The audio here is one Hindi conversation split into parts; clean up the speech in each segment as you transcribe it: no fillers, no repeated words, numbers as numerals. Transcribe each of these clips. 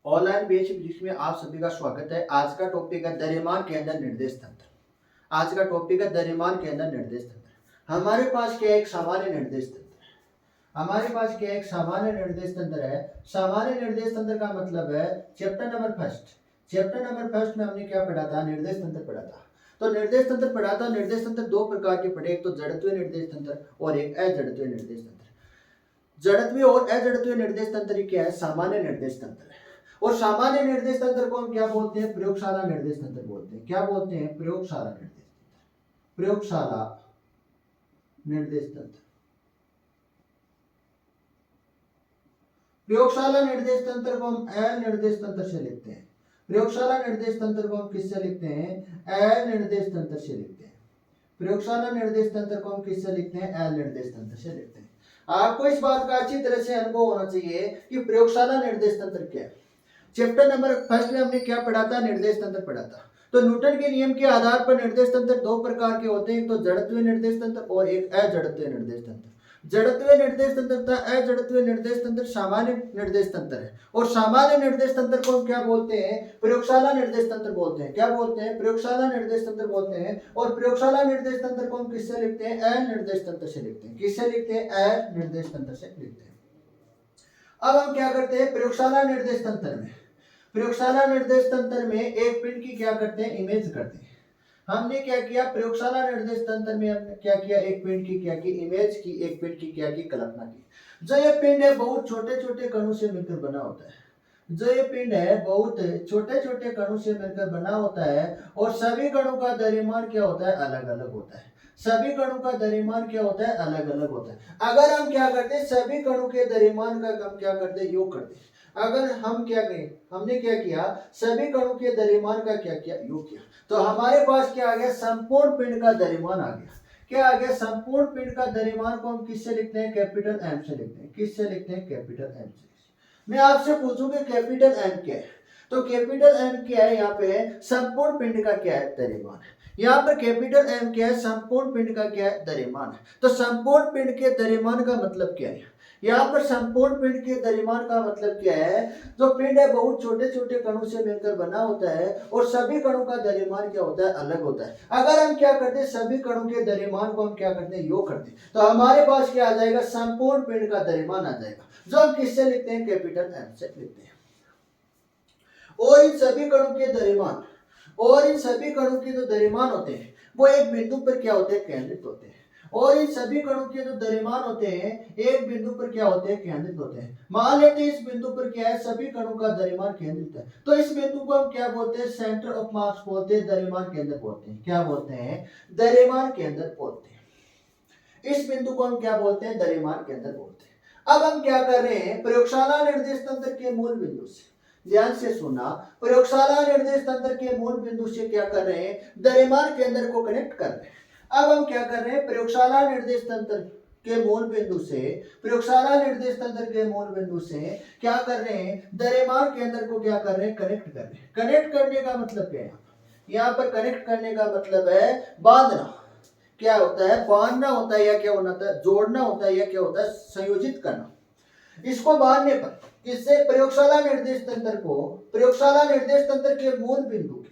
ऑनलाइन बेच बिजनेस में आप सभी का स्वागत है। आज का टॉपिक है द्रव्यमान के अंदर निर्देश तंत्र। आज का टॉपिक है द्रव्यमान के अंदर निर्देश तंत्र। हमारे पास क्या एक सामान्य निर्देश तंत्र है। हमारे पास क्या एक सामान्य निर्देश तंत्र है। सामान्य निर्देश तंत्र का मतलब है चैप्टर नंबर फर्स्ट में हमने क्या पढ़ा था? निर्देश तंत्र पढ़ा था। तो निर्देश तंत्र पढ़ा था। निर्देश तंत्र दो प्रकार के पढ़े, एक तो जड़त्वीय निर्देश तंत्र और एक अजड़त्वीय निर्देश तंत्र। जड़त्वीय और अजड़त्वीय निर्देश तंत्र क्या है? सामान्य निर्देश तंत्र है। और सामान्य निर्देश तंत्र को हम क्या बोलते हैं? प्रयोगशाला निर्देश तंत्र बोलते हैं। क्या बोलते हैं? प्रयोगशाला निर्देश तंत्र। प्रयोगशाला निर्देश तंत्र। प्रयोगशाला निर्देश तंत्र को हम अनिर्देश तंत्र से लिखते हैं। प्रयोगशाला निर्देश तंत्र को हम किससे लिखते हैं? अनिर्देश तंत्र से लिखते हैं। प्रयोगशाला निर्देश तंत्र को हम किससे लिखते हैं? अनिर्देश तंत्र से लिखते हैं। आपको इस बात का अच्छी तरह से अनुभव होना चाहिए कि प्रयोगशाला निर्देश तंत्र क्या है। चैप्टर नंबर फर्स्ट में हमने क्या पढ़ा था? निर्देश तंत्र पढ़ा था। तो न्यूटन के नियम के आधार पर निर्देश तंत्र दो प्रकार के होते हैं, एक तो जड़त्वीय निर्देश तंत्र और एक अजड़त्वीय निर्देश तंत्र। जड़त्वीय निर्देश तंत्र तथा अजड़त्वीय निर्देश तंत्र सामान्य निर्देश तंत्र है। और सामान्य निर्देश तंत्र को हम क्या बोलते हैं? प्रयोगशाला निर्देश तंत्र बोलते हैं। क्या बोलते हैं? प्रयोगशाला निर्देश तंत्र बोलते हैं। और प्रयोगशाला निर्देश तंत्र को हम किससे लिखते हैं? अनिर्देश तंत्र से लिखते हैं। किससे लिखते हैं? अनिर्देश तंत्र से लिखते हैं। अब हम क्या करते हैं? प्रयोगशाला निर्देश तंत्र में एक पिंड की क्या करते हैं? इमेज करते हैं। हमने क्या किया? प्रयोगशाला निर्देश तंत्र में हमने क्या किया? एक पिंड की क्या की? इमेज की। एक पिंड की क्या की? कल्पना की। जो ये पिंड है बहुत छोटे छोटे कणों से मिलकर बना होता है। जो ये पिंड है बहुत छोटे छोटे कणों से मिलकर बना होता है। और सभी कणों का द्रव्यमान क्या होता है? अलग अलग होता है। सभी कणों का द्रव्यमान क्या होता है? अलग अलग होता है। अगर हम क्या करते हैं? सभी कणों के द्रव्यमान का हम क्या करते हैं? योग करते हैं। अगर हम क्या करें? हमने क्या किया? सभी कणों के द्रव्यमान का क्या किया? योग किया। तो हमारे पास क्या आ गया? संपूर्ण पिंड का द्रव्यमान आ गया। क्या आ गया? संपूर्ण पिंड का द्रव्यमान को हम किससे लिखते हैं? कैपिटल एम से लिखते हैं। किससे लिखते हैं? कैपिटल एम से। मैं आपसे पूछूंगा कैपिटल एम क्या है? तो कैपिटल एम क्या है? यहाँ पे संपूर्ण पिंड का क्या है? द्रव्यमान। यहाँ पर कैपिटल एम क्या है? संपूर्ण पिंड का क्या है? द्रव्यमान। तो संपूर्ण पिंड के द्रव्यमान का मतलब क्या है? यहाँ पर संपूर्ण पिंड के द्रव्यमान का मतलब क्या है? जो पिंड है बहुत छोटे छोटे कणों से मिलकर बना होता है और सभी कणों का द्रव्यमान क्या होता है? अलग होता है। अगर हम क्या करते हैं? सभी कणों के द्रव्यमान को हम क्या करते हैं? योग करते हैं। तो हमारे पास क्या आ जाएगा? संपूर्ण पिंड का द्रव्यमान आ जाएगा, जो हम किससे लिखते हैं? कैपिटल एम से लिखते हैं। और इन सभी कणों के जो द्रव्यमान होते हैं वो एक बिंदु पर क्या होते हैं? केंद्रित होते हैं। और इन सभी कणों के जो द्रव्यमान होते हैं एक बिंदु पर क्या होते हैं? केंद्रित होते हैं। मान लेते हैं इस बिंदु पर क्या है? सभी कणों का द्रव्यमान केंद्रित है। तो इस बिंदु को हम क्या बोलते हैं? सेंटर ऑफ मास बोलते हैं, द्रव्यमान केंद्र बोलते हैं। क्या बोलते हैं? द्रव्यमान केंद्र बोलते हैं। इस बिंदु को हम क्या बोलते हैं? द्रव्यमान केंद्र बोलते हैं। अब हम क्या कर रहे हैं? प्रयोगशाला निर्देश तंत्र के मूल बिंदु से, ध्यान से सुना, प्रयोगशाला निर्देश तंत्र के मूल बिंदु से क्या कर रहे हैं? द्रव्यमान केंद्र को कनेक्ट कर रहे हैं। अब हम क्या कर रहे हैं? प्रयोगशाला निर्देश तंत्र के मूल बिंदु से क्या कर रहे हैं? द्रव्यमान केंद्र को क्या कर रहे हैं? कनेक्ट कर रहे हैं। कनेक्ट करने का मतलब क्या है? यहाँ पर कनेक्ट करने का मतलब है बांधना। क्या होता है? बांधना होता है या क्या होता है? जोड़ना होता है या क्या होता है? संयोजित करना। इसको बांधने पर किससे? प्रयोगशाला निर्देश तंत्र के मूल बिंदु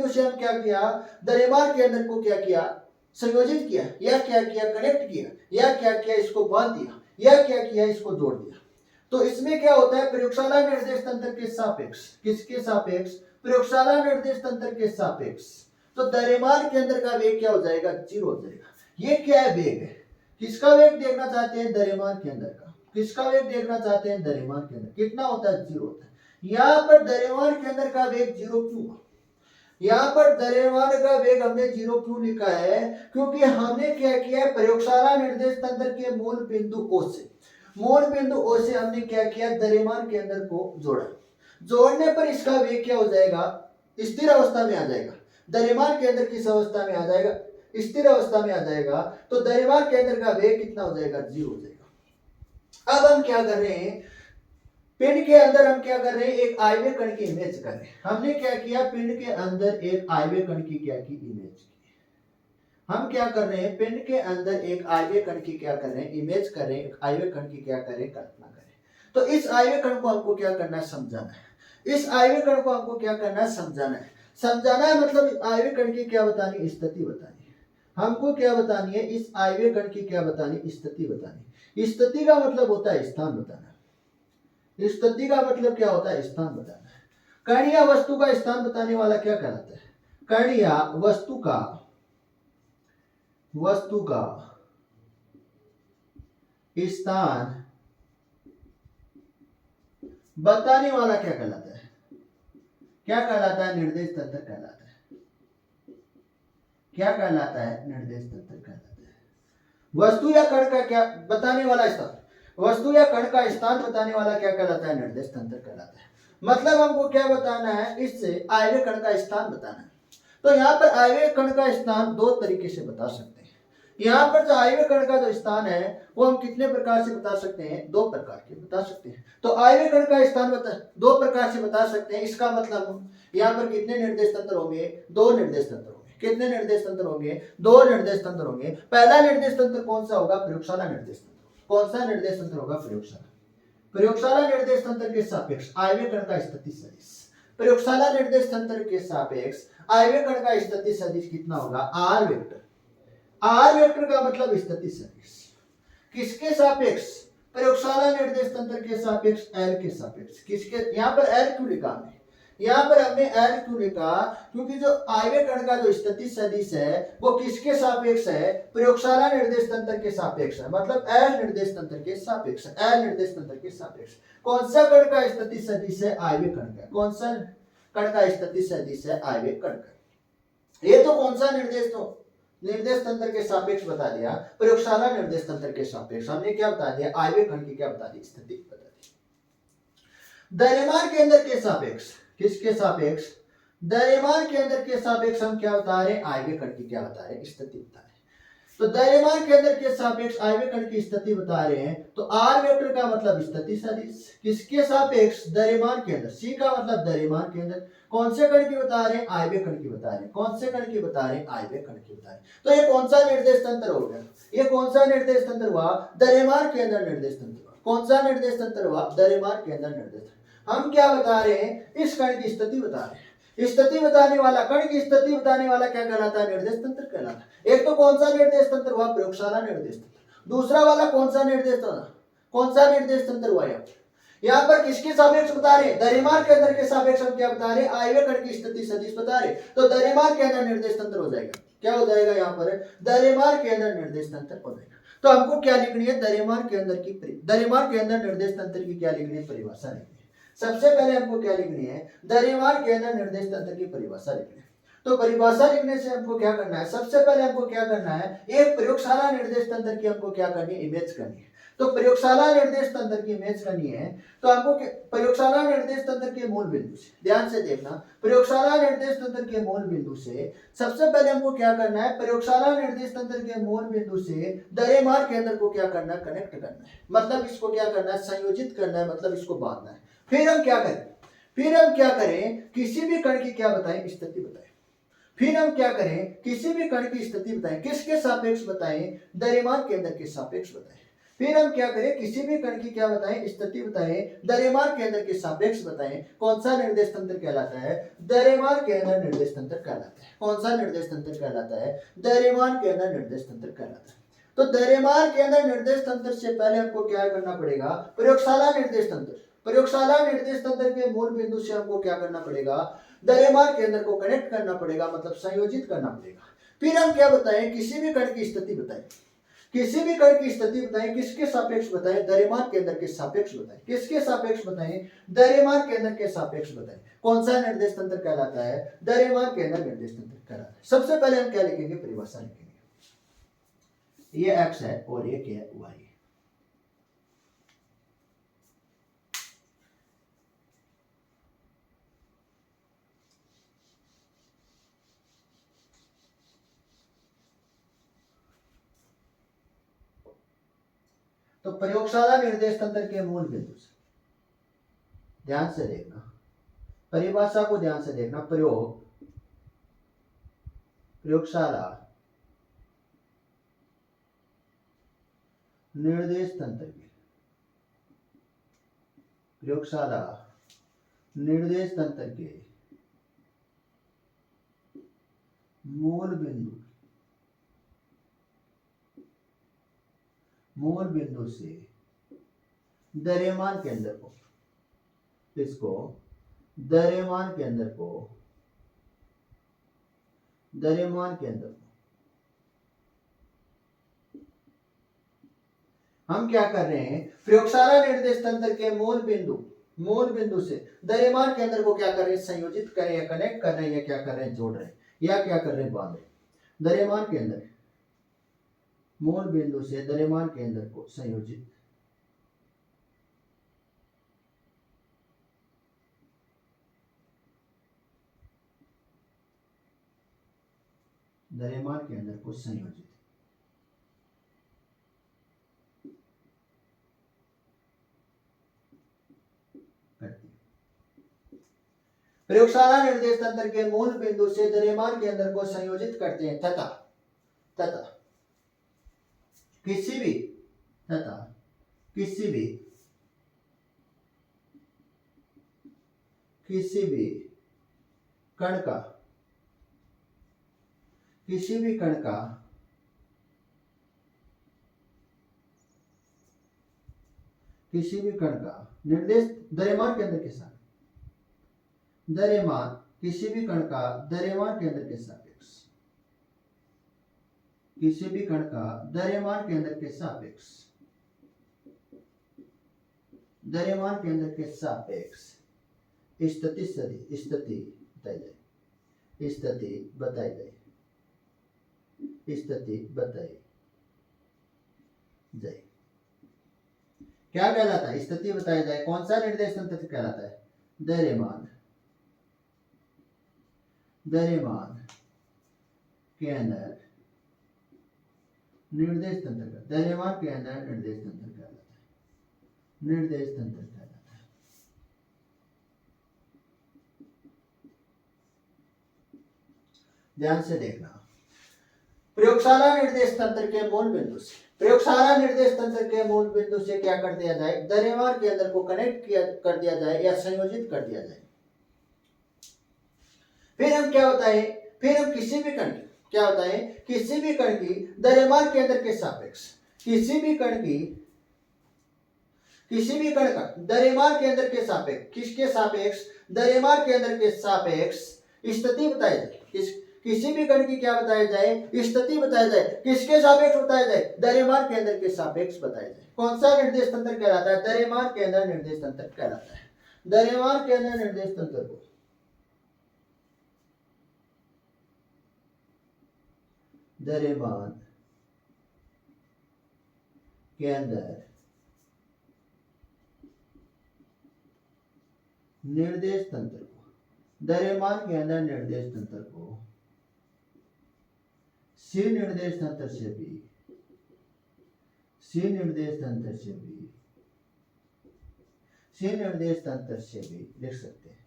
से हम क्या किया? द्रव्यमान केंद्र को क्या किया? संयोजित किया या क्या किया? कनेक्ट किया या क्या किया? इसको बांध दिया या क्या किया? इसको जोड़ दिया। तो इसमें क्या होता है? प्रयोगशाला निर्देश तंत्र के सापेक्ष, किसके सापेक्ष? प्रयोगशाला निर्देश तंत्र के सापेक्ष तो द्रव्यमान केंद्र का वेग क्या हो जाएगा? 0 हो जाएगा। ये क्या है? वेग है। किसका वेग देखना चाहते हैं? द्रव्यमान केंद्र का। किसका वेग देखना चाहते हैं? द्रव्यमान केंद्र। कितना होता है? 0 होता है। यहाँ पर द्रव्यमान केंद्र का वेग 0 क्यों? यहाँ पर द्रव्यमान का वेग हमने 0 क्यों लिखा है? क्योंकि हमने क्या किया? प्रयोगशाला निर्देश तंत्र के मूल बिंदु O से हमने क्या किया? द्रव्यमान केंद्र को जोड़ा। जोड़ने पर इसका वेग क्या हो जाएगा? स्थिर अवस्था में आ जाएगा। द्रव्यमान केंद्र किस अवस्था में आ जाएगा? स्थिर अवस्था में आ जाएगा। तो द्रव्यमान केंद्र का वेग कितना हो जाएगा? 0 हो जाएगा। अब हम क्या कर रहे हैं? पिंड के अंदर हम क्या कर रहे हैं? एक आयव्य कण की इमेज कर रहे हैं। हमने क्या किया? पिंड के अंदर एक आयव्य कण की क्या की? इमेज की। हम क्या कर रहे हैं? पिंड के अंदर एक आयव्य कण की क्या कर रहे हैं? इमेज कर रहे हैं। आयव्य कण की क्या कर रहे हैं? कल्पना कर रहे हैं। तो इस आयव्य कण को हमको क्या करना है? समझाना है। इस आयवीय कण को हमको क्या करना है, समझाना है। समझाना है मतलब आयवीय कण की क्या बतानी, स्थिति बतानी है। हमको क्या बतानी है, इस आयवीय कण की क्या बतानी, स्थिति बतानी। स्थिति का मतलब होता है स्थान बताना। स्थिति का मतलब क्या होता है, स्थान बताना। कण या वस्तु का स्थान बताने वाला क्या कहलाता है, कण या वस्तु का स्थान बताने वाला क्या कहलाता है, क्या कहलाता है, निर्देश तंत्र कहलाता है। क्या कहलाता है, निर्देश तंत्र कहलाता है। वस्तु या कण का क्या बताने वाला स्थान, वस्तु या कण का स्थान बताने वाला क्या कहलाता है, निर्देश तंत्र कहलाता है। मतलब हमको क्या बताना है, इससे आयवीय कण का स्थान बताना है। तो यहाँ पर आयवीय कण का स्थान दो तरीके से बता सकते हैं। यहाँ पर जो आयवीय कण का जो स्थान है वो हम कितने प्रकार से बता सकते हैं, दो प्रकार के बता सकते हैं। तो आयवीय कण का स्थान दो प्रकार से बता सकते हैं। इसका मतलब यहाँ पर कितने निर्देश तंत्र होंगे, दो निर्देश तंत्र होंगे। कितने निर्देश तंत्र होंगे, दो निर्देश तंत्र होंगे। पहला निर्देश तंत्र कौन सा होगा, प्रयोगशाला निर्देश तंत्र। कौन सा निर्देश तंत्र होगा, प्रयोगशाला। प्रयोगशाला निर्देश तंत्र के सापेक्ष आयवीय कण का स्थिति सदिश। प्रयोगशाला निर्देश तंत्र के सापेक्ष आयवीय कण का स्थिति सदिश कितना होगा, आर वेक्टर। आर वेक्टर का मतलब स्थिति सदिश किसके सापेक्ष, प्रयोगशाला निर्देश तंत्र के सापेक्ष एल के सापेक्ष। किसके, यहाँ पर एल क्यों लिखा हमने, यहाँ पर हमने एल क्यों लिखा, क्योंकि जो आयवीय कण का जो स्थिति सदिश है वो किसके सापेक्ष है, प्रयोगशाला निर्देश तंत्र के सापेक्ष है। मतलब एल निर्देश तंत्र के सापेक्ष, एल निर्देश तंत्र के सापेक्ष। कौन सा कण का स्थिति सदिश है, आयवीय कण का। कौन सा कण का स्थिति सदिश है, आयवीय कण का। ये तो कौन सा निर्देश तंत्र के सापेक्ष बता दिया, प्रयोगशाला निर्देश तंत्र के सापेक्ष। हमने क्या बता दिया, आयवीय कण की क्या बता दी, स्थिति बता दी। द्रव्यमान केंद्र के सापेक्ष, किसके सापेक्ष, द्रव्यमान केंद्र के सापेक्ष हम क्या बता रहे हैं, आयवीय कण की क्या बता रहे हैं, स्थिति बता रहे हैं। तो द्रव्यमान केंद्र के सापेक्ष आयवीय कण की स्थिति बता रहे हैं। तो आर वेक्टर का मतलब स्थिति सदिश, किसके सापेक्ष, द्रव्यमान केंद्र। सी का मतलब द्रव्यमान केंद्र। कौन से कण की बता रहे हैं, आयवीय कण की बता रहे हैं। कौन से कण की बता रहे हैं, आयवीय कण की बता रहे हैं। तो ये कौन सा निर्देश तंत्र हो गया, ये कौन सा निर्देश तंत्र हुआ, द्रव्यमान केंद्र निर्देश तंत्र। कौन सा निर्देश तंत्र हुआ, द्रव्यमान केंद्र निर्देश। हम क्या बता रहे हैं, इस कण की स्थिति बता रहे हैं। स्थिति बताने वाला, कण की स्थिति बताने वाला क्या कहलाता है, निर्देश तंत्र कहलाता है। एक तो कौन सा निर्देश तंत्र हुआ, प्रयोगशाला निर्देश तंत्र। दूसरा वाला कौन सा निर्देश तंत्र, कौन सा निर्देश तंत्र हुआ, यहाँ पर किसके सापेक्ष बता रहे, द्रव्यमान केंद्र के सापेक्ष हम क्या बता रहे, आयवीय कण की स्थिति सदिश बता रहे। तो द्रव्यमान केंद्र निर्देश तंत्र हो जाएगा। क्या हो जाएगा, यहाँ पर द्रव्यमान केंद्र निर्देश तंत्र हो जाएगा। तो हमको क्या लिखनी है, द्रव्यमान केंद्र की, द्रव्यमान केंद्र निर्देश तंत्र की क्या लिखनी है, परिभाषा लिखनी है। सबसे पहले हमको क्या लिखनी है, द्रव्यमान केंद्र निर्देश तंत्र की परिभाषा लिखनी है। तो परिभाषा लिखने से हमको क्या करना है, सबसे पहले हमको क्या करना है, एक प्रयोगशाला निर्देश तंत्र की हमको क्या करनी है, इमेज करनी है। तो प्रयोगशाला निर्देश तंत्र की इमेज करनी है। तो हमको प्रयोगशाला निर्देश तंत्र के मूल बिंदु से, ध्यान से देखना, प्रयोगशाला निर्देश तंत्र के मूल बिंदु से सबसे पहले हमको क्या करना है, प्रयोगशाला निर्देश तंत्र के मूल बिंदु से द्रव्यमान केंद्र को क्या करना है, कनेक्ट करना है। मतलब इसको क्या करना है, संयोजित करना है, मतलब इसको बांधना है। फिर हम क्या करें, किसी भी कण की क्या बताएं, स्थिति बताएं। फिर हम क्या करें, किसी भी कण की स्थिति बताएं, किसके सापेक्ष बताएं, द्रव्यमान केंद्र के सापेक्ष बताएं। फिर हम क्या करें, किसी भी कण की क्या बताएं, स्थिति बताएं, द्रव्यमान केंद्र के सापेक्ष बताएं। कौन सा निर्देश तंत्र कहलाता है, द्रव्यमान केंद्र निर्देश तंत्र कहलाता है। कौन सा निर्देश तंत्र कहलाता है, द्रव्यमान केंद्र निर्देश तंत्र कहलाता है। तो द्रव्यमान केंद्र निर्देश तंत्र से पहले हमको क्या करना पड़ेगा, प्रयोगशाला निर्देश तंत्र। प्रयोगशाला निर्देश तंत्र के मूल बिंदु से हमको क्या करना पड़ेगा, द्रव्यमान केंद्र को कनेक्ट करना पड़ेगा, मतलब संयोजित करना पड़ेगा। फिर हम क्या बताएं, किसी भी कण की स्थिति बताएं। किसी भी कण की स्थिति बताएं, किसके सापेक्ष बताएं, द्रव्यमान केंद्र के सापेक्ष बताएं। किसके सापेक्ष बताएं, द्रव्यमान केंद्र के सापेक्ष बताएं। कौन सा निर्देश तंत्र कहलाता है, द्रव्यमान केंद्र निर्देश तंत्र कहलाता है। सबसे पहले हम क्या लिखेंगे, परिभाषा लिखेंगे। ये x है और ये क्या है, y है। तो प्रयोगशाला निर्देश तंत्र के मूल बिंदु से, ध्यान से देखना, परिभाषा को ध्यान से देखना, प्रयोगशाला निर्देश तंत्र के, प्रयोगशाला निर्देश तंत्र के मूल बिंदु से द्रव्यमान केंद्र को, इसको द्रव्यमान केंद्र को हम क्या कर रहे हैं, प्रयोगशाला निर्देश तंत्र के मूल बिंदु से द्रव्यमान केंद्र को क्या कर रहे हैं, संयोजित कर रहे हैं, कनेक्ट कर रहे हैं, या क्या कर रहे हैं, जोड़ रहे हैं, या क्या कर रहे हैं, बांध रहे हैं। द्रव्यमान केंद्र मूल बिंदु से द्रव्यमान केंद्र को संयोजित द्रव्यमान केंद्र को संयोजित करती है। प्रयोगशाला निर्देश तंत्र के मूल बिंदु से द्रव्यमान केंद्र को संयोजित करते हैं तथा किसी भी कण का निर्देश द्रव्यमान केंद्र के साथ किसी भी कण का द्रव्यमान केंद्र के सापेक्ष स्थिति बताई जाए। क्या कहलाता है, स्थिति बताई जाए, कौन सा निर्देश तंत्र कहलाता है, द्रव्यमान के अंदर निर्देश तंत्र कहलाता है। ध्यान से देखना, प्रयोगशाला निर्देश तंत्र के मूल बिंदु से क्या कर दिया जाए, द्रव्यमान केंद्र को कनेक्ट कर दिया जाए या संयोजित कर दिया जाए। फिर हम किसी भी कण की द्रव्यमान केंद्र के सापेक्ष किसके सापेक्ष, द्रव्यमान केंद्र के सापेक्ष स्थिति बताई जाए। किसी भी कण की क्या बताया जाए, स्थिति बताया जाए। किसके सापेक्ष बताया जाए, द्रव्यमान केंद्र के सापेक्ष बताया जाए। कौन सा निर्देश तंत्र कहलाता है, द्रव्यमान केंद्र निर्देश तंत्र कहलाता है। द्रव्यमान केंद्र निर्देश तंत्र को द्रव्यमान केंद्र निर्देश तंत्र को सी निर्देश तंत्र से भी लिख सकते हैं।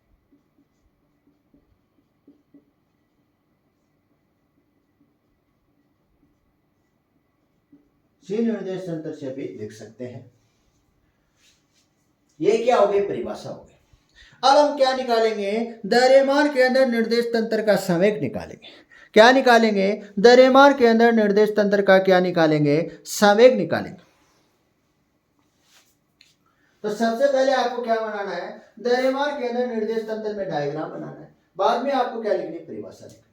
सी निर्देश तंत्र से भी लिख सकते हैं। ये क्या हो गई, परिभाषा हो गई। अब हम क्या निकालेंगे, द्रव्यमान केंद्र निर्देश तंत्र का संवेग निकालेंगे। क्या निकालेंगे, द्रव्यमान केंद्र निर्देश तंत्र का क्या निकालेंगे, संवेग निकालेंगे। तो सबसे पहले आपको क्या बनाना है, द्रव्यमान केंद्र निर्देश तंत्र में डायग्राम बनाना है। बाद में आपको क्या लिखनी, परिभाषा लिखनी।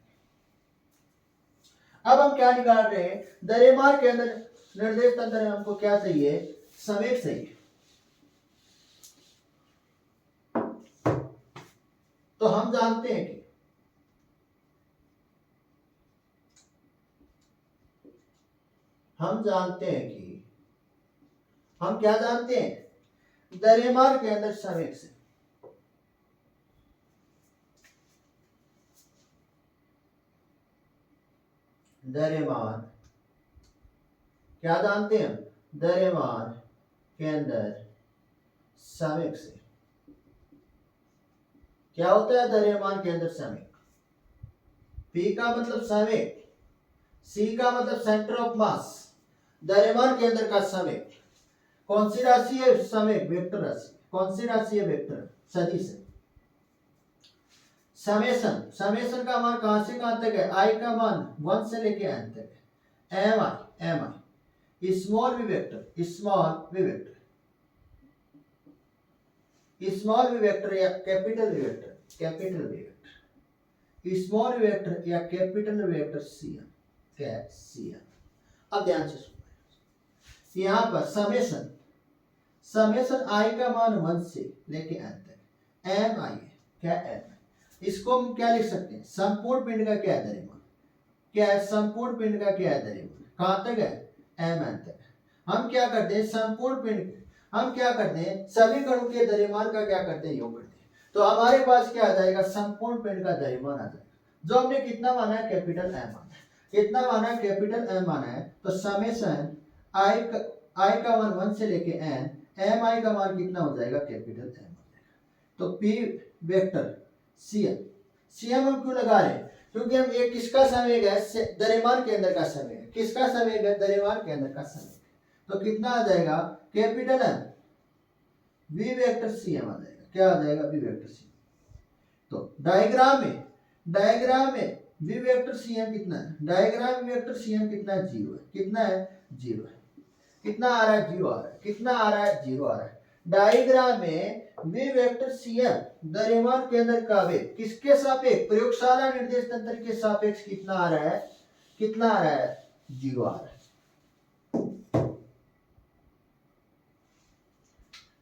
अब हम क्या निकाल रहे हैं, द्रव्यमान केंद्र निर्देश तंत्र में हमको क्या चाहिए, संवेग चाहिए। तो हम जानते हैं कि हम क्या जानते हैं, द्रव्यमान के अंदर संवेग से द्रव्यमान क्या जानते हैं, द्रव्यमान के अंदर संवेग से क्या होता है, द्रव्यमान के अंदर संवेग। P का मतलब संवेग, C का मतलब सेंटर ऑफ मास। द्रव्यमान के अंदर का संवेग कौन सी राशि है, संवेग वेक्टर राशि। कौन सी राशि है, वेक्टर सदिश है। समेशन का मान कहां से कहां तक है, आई का मान 1 से लेके n तक है। M I small V vector या capital V vector small V vector या कैपिटल वी वेक्टर सी अब ध्यान से सुनो, यहां पर समेशन आई का मान 1 से लेके n तक एम आई है, क्या एम, इसको हम क्या लिख सकते हैं, संपूर्ण पिंड का क्या है द्रव्यमान, क्या है संपूर्ण पिंड का क्या है द्रव्यमान, कहां तक है एम एन तक। हम क्या करते हैं संपूर्ण पिंड, हम क्या करते हैं सभी कणों के द्रव्यमान का क्या करते हैं योग करते हैं, तो हमारे पास क्या आ जाएगा संपूर्ण पिंड का द्रव्यमान आ जाएगा, जो हमने कितना माना है कैपिटल एम माना है, कितना माना है कैपिटल एम माना है, तो समेशन आई का मान 1 से लेके एन, एम आई का मान कितना हो जाएगा कैपिटल एम हो जाएगा। तो पी वेक्टर सीएम हम क्यों लगा रहे हैं, क्योंकि हम ये किसका संवेग है, द्रव्यमान के अंदर का संवेग है, किसका संवेग है द्रव्यमान के अंदर का संवेग, तो कितना आ जाएगा capital M V vector CM आ जाएगा, क्या आ जाएगा वी वेक्टर सीएम। तो डायग्राम में वी वेक्टर सीएम कितना है, डायग्राम वी वेक्टर सीएम कितना है, 0 है, कितना है 0 है, कितना आ रहा है 0 आ रहा है, कितना आ रहा है 0 आ रहा है। डायग्राम में वी वेक्टर सीएम द्रव्यमान के अंदर का वेग किसके सापेक्ष, प्रयोगशाला निर्देश तंत्र के सापेक्ष कितना आ रहा है, कितना आ रहा है 0 आ रहा है,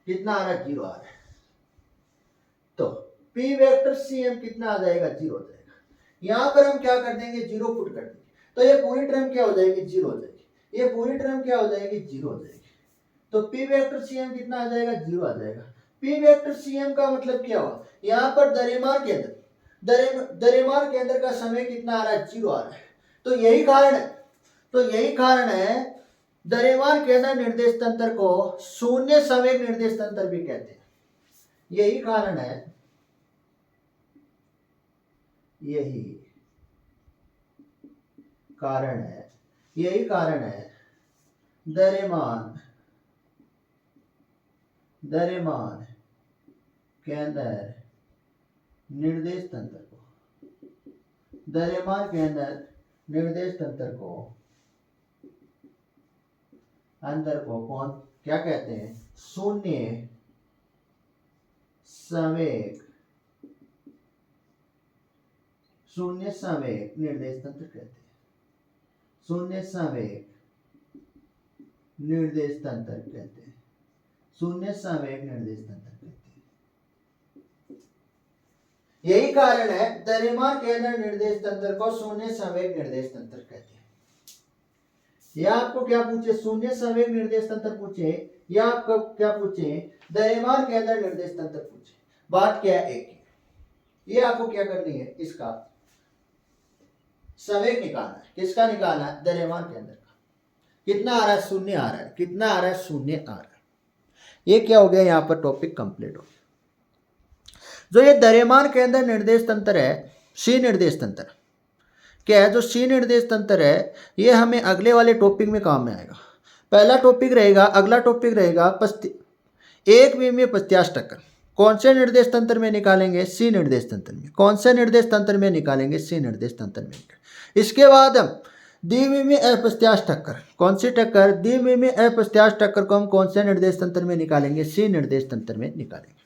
कितना आ रहा है 0 आ रहा है। तो पी वेक्टर सीएम कितना आ जाएगा 0 हो जाएगा, यहां पर हम क्या कर देंगे 0 पुट कर देंगे, तो ये पूरी टर्म क्या हो जाएगी 0 हो जाएगी, ये पूरी टर्म क्या हो जाएगी 0 हो जाएगी। तो पी वेक्टर सीएम कितना आ जाएगा 0 आ जाएगा। पी वेक्टर सीएम का मतलब क्या हुआ, यहाँ पर द्रव्यमान के अंदर का समय कितना आ रहा है 0 आ रहा है। तो यही कारण है द्रव्यमान के अंदर निर्देश तंत्र को शून्य संवेग निर्देश तंत्र भी कहते हैं। यही कारण है द्रव्यमान के अंदर निर्देश तंत्र को कौन क्या कहते हैं, शून्य संवेग निर्देश तंत्र कहते हैं, शून्य संवेग निर्देश तंत्र कहते हैं। यही कारण है द्रव्यमान के अंदर निर्देश तंत्र को शून्य संवेग निर्देश तंत्र कहते हैं। या आपको क्या पूछे शून्य संवेग निर्देश तंत्र पूछे, या आपको क्या पूछे द्रव्यमान के अंदर निर्देश तंत्र पूछे, बात क्या है एक ही। ये आपको क्या करनी है, इसका संवेग निकालना है, किसका निकालना है द्रव्यमान के अंदर का, कितना आ रहा है शून्य आ रहा है, कितना आ रहा है शून्य आ रहा है। ये क्या हो गया, यहाँ पर टॉपिक कंप्लीट हो गया। जो ये द्रव्यमान के अंदर निर्देश तंत्र है, सी निर्देश तंत्र क्या है, जो सी निर्देश तंत्र है ये हमें अगले वाले टॉपिक में काम में आएगा। पहला टॉपिक रहेगा, अगला टॉपिक रहेगा एक विमीय प्रत्यास्थ टक्कर। कौन से निर्देश तंत्र में निकालेंगे, सी निर्देश तंत्र में। कौन से निर्देश तंत्र में निकालेंगे, सी निर्देश तंत्र में। इसके बाद हम द्विविमीय अप्रत्यास्थ टक्कर, कौन सी टक्कर, द्विविमीय अप्रत्यास्थ टक्कर को हम कौन से निर्देश तंत्र में निकालेंगे, सी निर्देश तंत्र में निकालेंगे।